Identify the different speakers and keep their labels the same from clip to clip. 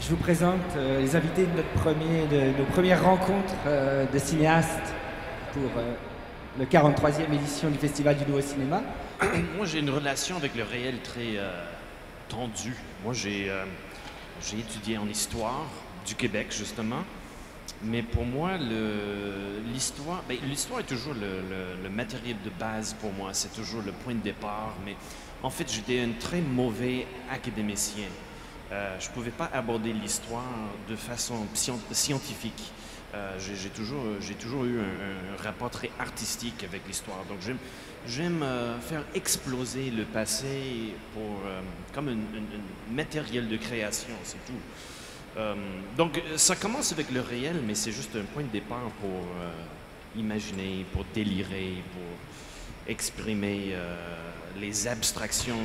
Speaker 1: Je vous présente les invités de nos premières rencontres de cinéastes pour le 43e édition du Festival du Nouveau Cinéma.
Speaker 2: Moi, j'ai une relation avec le réel très tendue. Moi, j'ai étudié en histoire du Québec, justement. Mais pour moi, l'histoire est toujours le matériel de base pour moi. C'est toujours le point de départ. Mais en fait, j'étais un très mauvais académicien. Je ne pouvais pas aborder l'histoire de façon scientifique. J'ai toujours eu un rapport très artistique avec l'histoire. Donc, j'aime faire exploser le passé comme un matériel de création, c'est tout. Donc, ça commence avec le réel, mais c'est juste un point de départ pour imaginer, pour délirer, pour exprimer les abstractions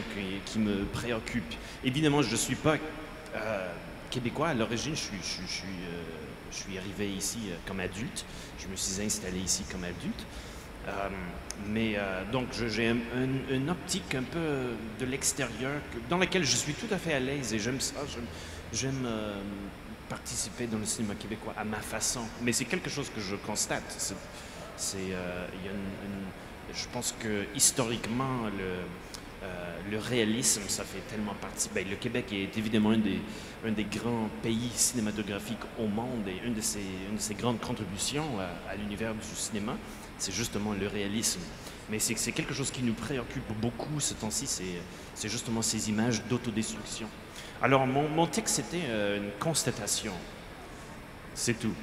Speaker 2: qui me préoccupent. Évidemment, je ne suis pas québécois. À l'origine, je suis arrivé ici comme adulte. Je me suis installé ici comme adulte. Donc, j'ai une optique un peu de l'extérieur dans laquelle je suis tout à fait à l'aise et j'aime ça. J'aime participer dans le cinéma québécois à ma façon. Mais c'est quelque chose que je constate. Je pense que historiquement, le réalisme, ça fait tellement partie. Ben, le Québec est évidemment un des grands pays cinématographiques au monde et une de ses grandes contributions à l'univers du cinéma, c'est justement le réalisme. Mais c'est quelque chose qui nous préoccupe beaucoup ce temps-ci, c'est justement ces images d'autodestruction. Alors, mon texte, c'était une constatation. C'est tout.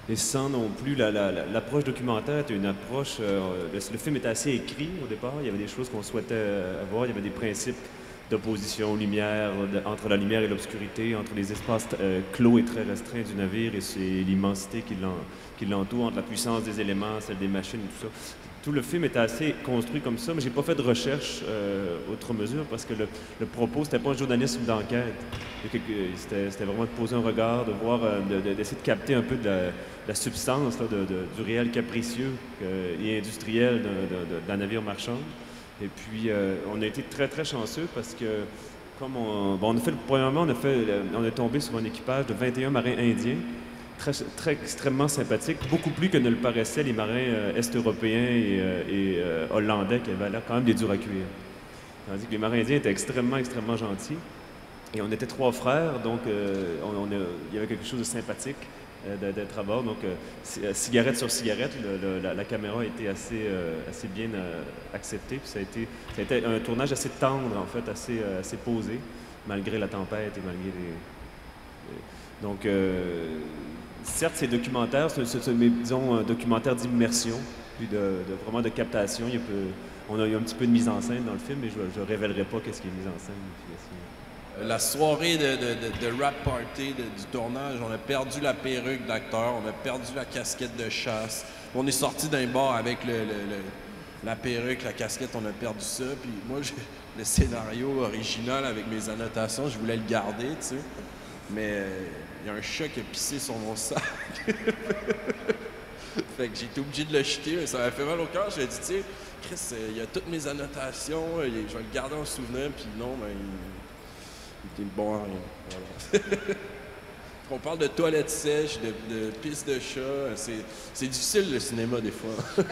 Speaker 3: Et sans non plus, l'approche documentaire était une approche... le film était assez écrit au départ. Il y avait des choses qu'on souhaitait avoir. Il y avait des principes d'opposition aux lumières, entre la lumière et l'obscurité, entre les espaces clos et très restreints du navire et l'immensité qui l'entoure, entre la puissance des éléments, celle des machines et tout ça. Tout le film était assez construit comme ça, mais j'ai pas fait de recherche outre mesure parce que le propos, c'était pas un journalisme d'enquête. C'était vraiment de poser un regard, de voir, d'essayer de capter un peu de la substance là, du réel capricieux et industriel d'un navire marchand. Et puis, on a été très, très chanceux parce que, comme premièrement, on est tombé sur un équipage de 21 marins indiens, très extrêmement sympathiques, beaucoup plus que ne le paraissaient les marins est-européens et hollandais qui avaient l'air quand même des durs à cuire. Tandis que les marins indiens étaient extrêmement, extrêmement gentils. Et on était 3 frères, donc il y avait quelque chose de sympathique d'être à bord. Donc, cigarette sur cigarette, la caméra a été assez bien acceptée. Puis ça a été un tournage assez tendre, en fait, assez posé, malgré la tempête et malgré Donc, certes, ces documentaires, disons, un documentaire d'immersion, puis vraiment de captation. Il y a un petit peu de mise en scène dans le film, mais je ne révélerai pas qu'est-ce qui est mis en scène.
Speaker 4: La soirée de rap party du tournage, on a perdu la perruque d'acteur, on a perdu la casquette de chasse. On est sorti d'un bar avec la perruque, la casquette, on a perdu ça. Puis moi, le scénario original avec mes annotations, je voulais le garder, tu sais. Mais il y a un chat qui a pissé sur mon sac. Fait que j'ai été obligé de le jeter, mais ça m'a fait mal au cœur. J'ai dit, tu sais, Chris, il y a toutes mes annotations, je vais le garder en souvenir, puis non, ben, il était bon à rien. Voilà. On parle de toilettes sèches, de pistes de chat. C'est difficile le cinéma des fois.